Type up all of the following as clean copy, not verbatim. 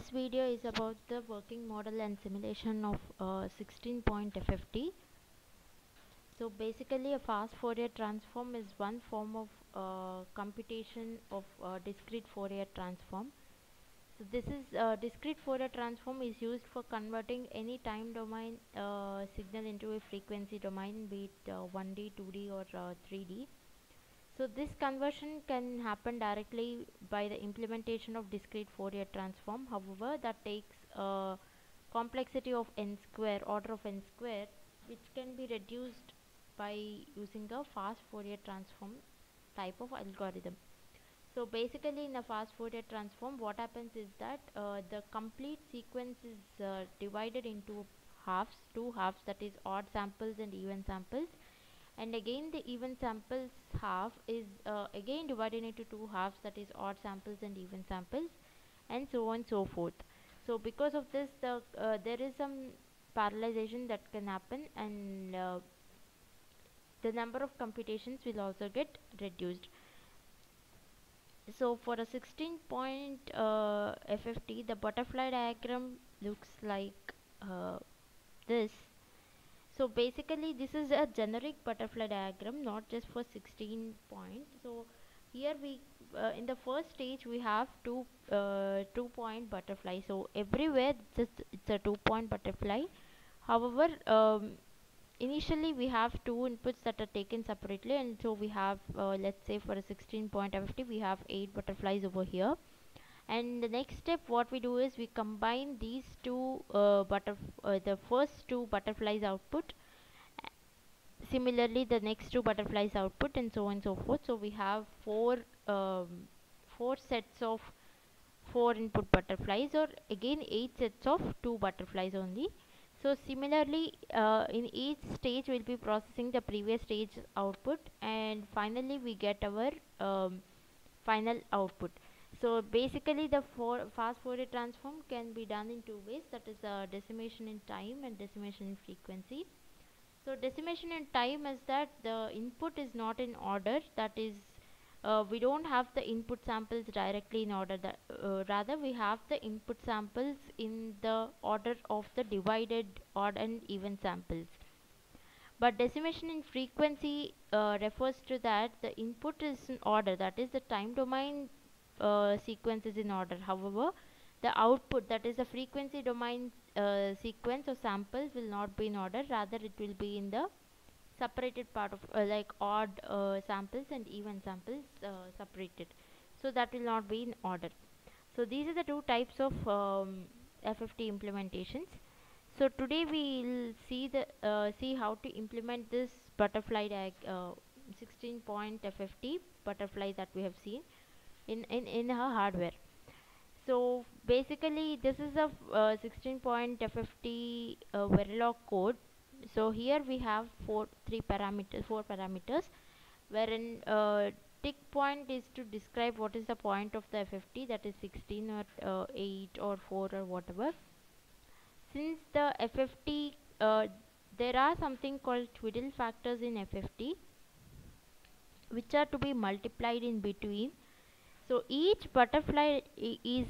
This video is about the working model and simulation of 16-point FFT. So basically a fast Fourier transform is one form of computation of discrete Fourier transform. So this is discrete Fourier transform is used for converting any time domain signal into a frequency domain, be it 1D, 2D or 3D. So this conversion can happen directly by the implementation of discrete Fourier transform. However, that takes a complexity of n square, order of n square, which can be reduced by using a fast Fourier transform type of algorithm. So basically in a fast Fourier transform, what happens is that the complete sequence is divided into halves, two halves, that is odd samples and even samples, and again the even samples half is again divided into two halves, that is odd samples and even samples, and so on and so forth. So because of this, there is some parallelization that can happen, and the number of computations will also get reduced. So for a 16-point FFT, the butterfly diagram looks like this. So basically this is a generic butterfly diagram, not just for 16 points. So here we in the first stage we have 2 point butterfly. So everywhere it's a 2 point butterfly. However, initially we have two inputs that are taken separately, and so we have let's say for a 16-point FFT we have 8 butterflies over here. And the next step what we do is we combine these two the first two butterflies output, similarly the next two butterflies output, and so on and so forth. So we have four sets of 4 input butterflies, or again 8 sets of 2 butterflies only. So similarly in each stage we'll be processing the previous stage output, and finally we get our final output. So basically the fast Fourier transform can be done in two ways, that is decimation in time and decimation in frequency. So decimation in time is that the input is not in order, that is we don't have the input samples directly in order, that rather we have the input samples in the order of the divided odd and even samples. But decimation in frequency refers to that the input is in order, that is the time domain sequence is in order. However, the output, that is the frequency domain sequence or samples, will not be in order, rather it will be in the separated part of like odd samples and even samples separated, so that will not be in order. So these are the two types of FFT implementations. So today we will see how to implement this 16-point FFT butterfly that we have seen in our hardware. So basically this is a 16-point FFT Verilog code. So here we have four parameters, wherein tick point is to describe what is the point of the FFT, that is 16 or 8 or 4 or whatever. Since the FFT, there are something called twiddle factors in FFT, which are to be multiplied in between. So each butterfly is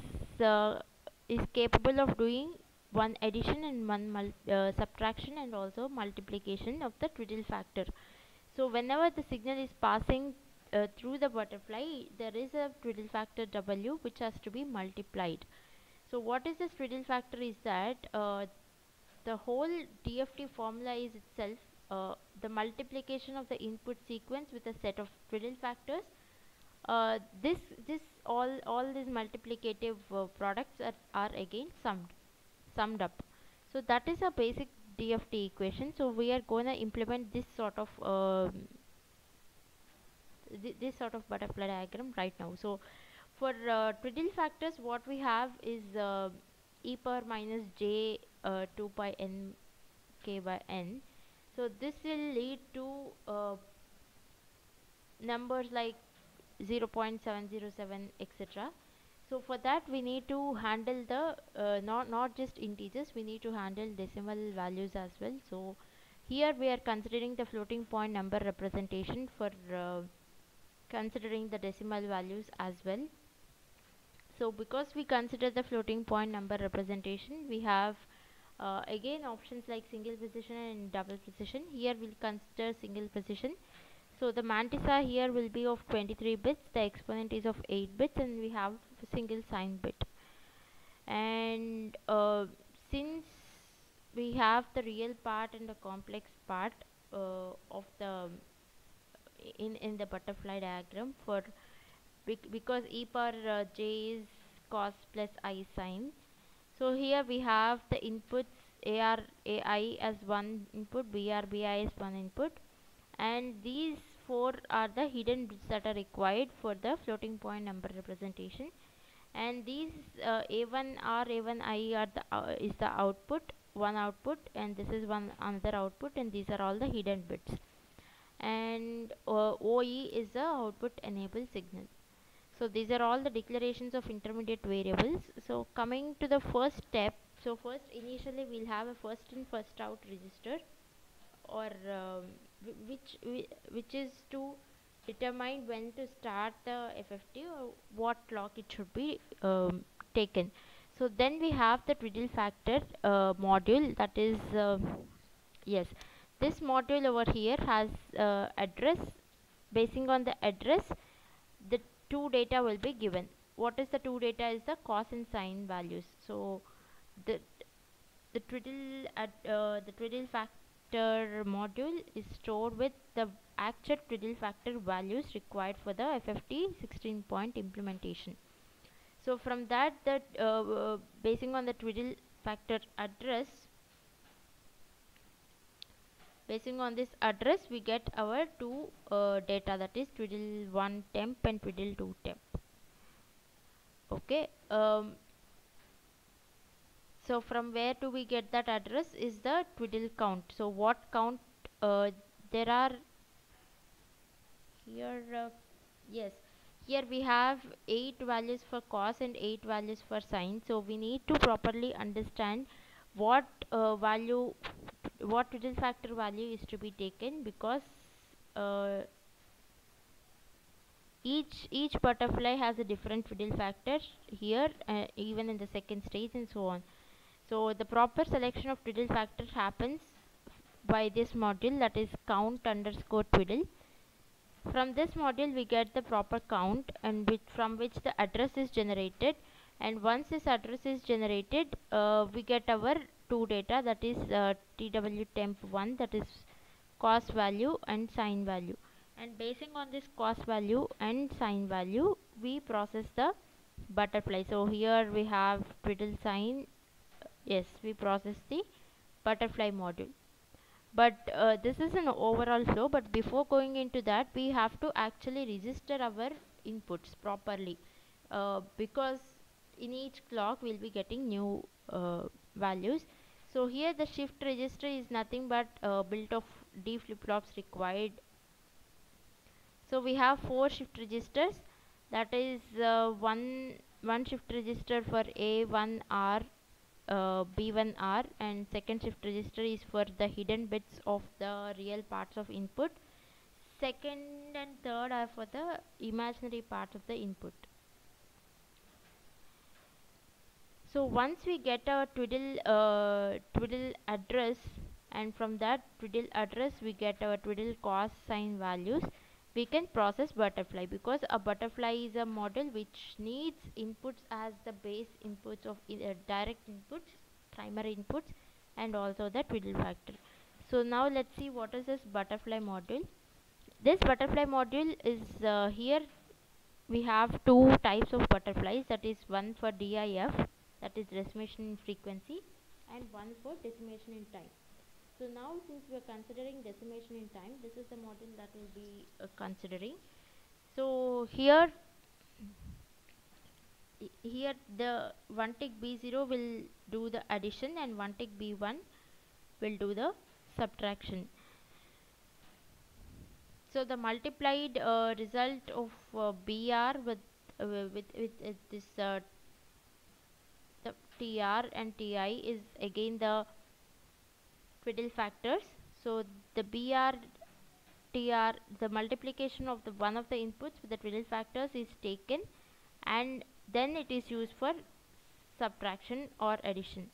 capable of doing one addition and one subtraction and also multiplication of the twiddle factor. So whenever the signal is passing through the butterfly, there is a twiddle factor W which has to be multiplied. So what is this twiddle factor is that the whole DFT formula is itself the multiplication of the input sequence with a set of twiddle factors. This all these multiplicative products are again summed up. So that is a basic DFT equation. So we are going to implement this sort of this sort of butterfly diagram right now. So for twiddle factors, what we have is e power minus j 2 pi n k by n. So this will lead to numbers like 0.707 etc. So for that we need to handle the not just integers, we need to handle decimal values as well. So here we are considering the floating point number representation for considering the decimal values as well. So because we consider the floating point number representation, we have again options like single precision and double precision. Here we'll consider single precision. So the mantissa here will be of 23 bits, the exponent is of 8 bits, and we have a single sign bit. And since we have the real part and the complex part of the in the butterfly diagram for because e power j is cos plus I sine. So here we have the inputs AR AI as one input, BR BI is one input, and these four are the hidden bits that are required for the floating point number representation. And these A1R A1I are the is the output, one output, and this is one another output, and these are all the hidden bits. And OE is the output enable signal. So these are all the declarations of intermediate variables. So coming to the first step, so first initially we'll have a first in first out register, or which is to determine when to start the FFT or what clock it should be taken. So then we have the twiddle factor module, that is yes, this module over here has address. Basing on the address, the two data will be given. What is the two data is the cos and sine values. So the the twiddle factor module is stored with the actual twiddle factor values required for the FFT 16 point implementation. So from that, basing on the twiddle factor address, basing on this address, we get our two data, that is twiddle 1 temp and twiddle 2 temp. Okay. So from where do we get that address is the twiddle count. So what count there are here? Yes, here we have 8 values for cos and 8 values for sine. So we need to properly understand what what twiddle factor value is to be taken, because uh, each butterfly has a different twiddle factor here, even in the second stage and so on. So the proper selection of twiddle factor happens by this module, that is count underscore twiddle. From this module we get the proper count, and from which the address is generated, and once this address is generated, we get our two data, that is TW temp 1, that is cos value and sine value. And basing on this cos value and sine value, we process the butterfly. So here we have twiddle sine. Yes, we process the butterfly module. But this is an overall flow, but before going into that, we have to actually register our inputs properly, because in each clock we'll be getting new values. So here the shift register is nothing but built of D flip-flops required. So we have 4 shift registers, that is one shift register for A1R, B1R, and second shift register is for the hidden bits of the real parts of input. Second and third are for the imaginary parts of the input. So once we get our twiddle address, and from that twiddle address we get our twiddle cos sine values, we can process butterfly, because a butterfly is a model which needs inputs as the base inputs of direct inputs, primary inputs, and also the twiddle factor. So now let's see what is this butterfly module. This butterfly module is here we have two types of butterflies, that is one for DIF, that is decimation in frequency, and one for decimation in time. So now since we are considering decimation in time, this is the model that will be considering. So here the one tick B0 will do the addition, and one tick B1 will do the subtraction. So the multiplied result of BR with this the TR and TI is again the twiddle factors. So the BR TR, the multiplication of the one of the inputs with the twiddle factors is taken, and then it is used for subtraction or addition.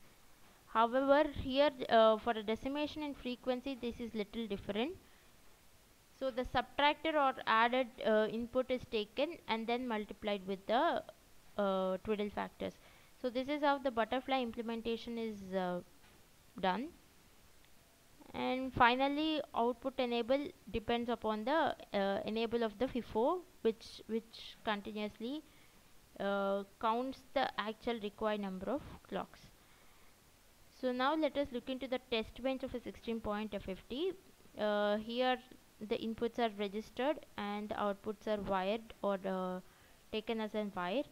However, here for a decimation in frequency, this is little different. So the subtracted or added input is taken and then multiplied with the twiddle factors. So this is how the butterfly implementation is done. And finally, output enable depends upon the enable of the FIFO, which continuously counts the actual required number of clocks. So now let us look into the test bench of a 16 point FFT. Here the inputs are registered and the outputs are wired or taken as a wire,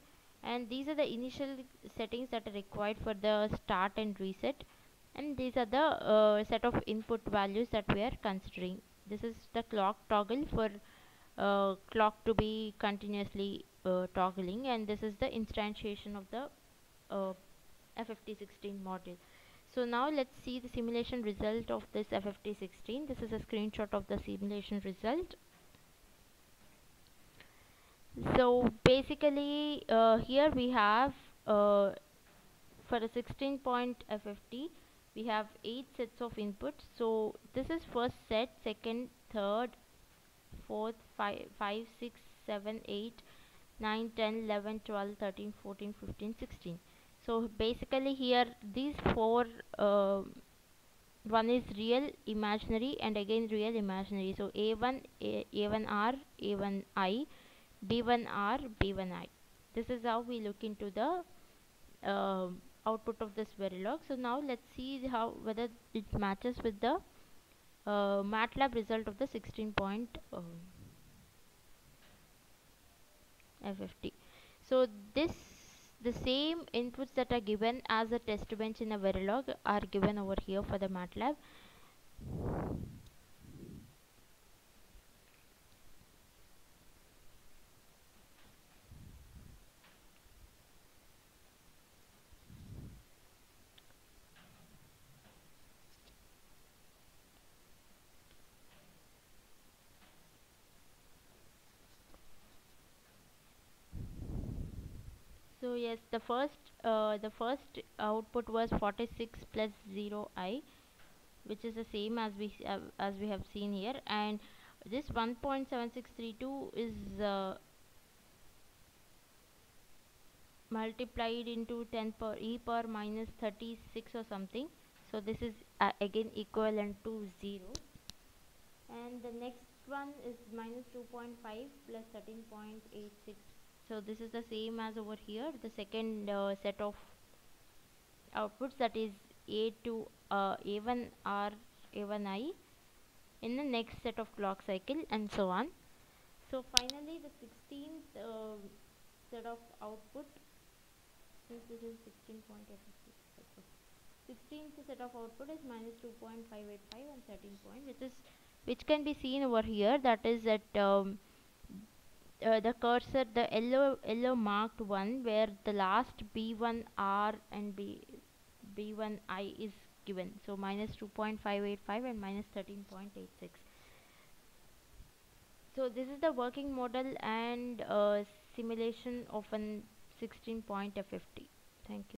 and these are the initial settings that are required for the start and reset, and these are the set of input values that we are considering. This is the clock toggle for clock to be continuously toggling, and this is the instantiation of the uh, FFT16 module. So now let's see the simulation result of this FFT16. This is a screenshot of the simulation result. So basically here we have for a 16 point FFT we have 8 sets of inputs. So this is first set, second, third, fourth, 5, 6, 7, 8, 9, 10, 11, 12, 13, 14, 15, 16. So basically here these four one is real imaginary and again real imaginary. So A1 A1R A1I B1R B1I. This is how we look into the output of this Verilog. So now let's see how whether it matches with the MATLAB result of the 16 point FFT. So this the same inputs that are given as a test bench in a Verilog are given over here for the MATLAB. So yes, the first output was 46 plus 0I, which is the same as we have seen here, and this 1.7632 is multiplied into 10 per e power minus 36 or something. So this is again equivalent to 0, and the next one is minus 2.5 plus 13.86. So this is the same as over here, the second set of outputs, that is A2 A1R A1I in the next set of clock cycle, and so on. So finally the 16th set of output, since this is 16th set of output is minus 2.585 and 13 point, which can be seen over here, that is at the cursor, the yellow marked one, where the last B1R and B1I is given. So minus 2.585 and minus 13.86. So this is the working model and simulation of an 16 point FFT. Thank you.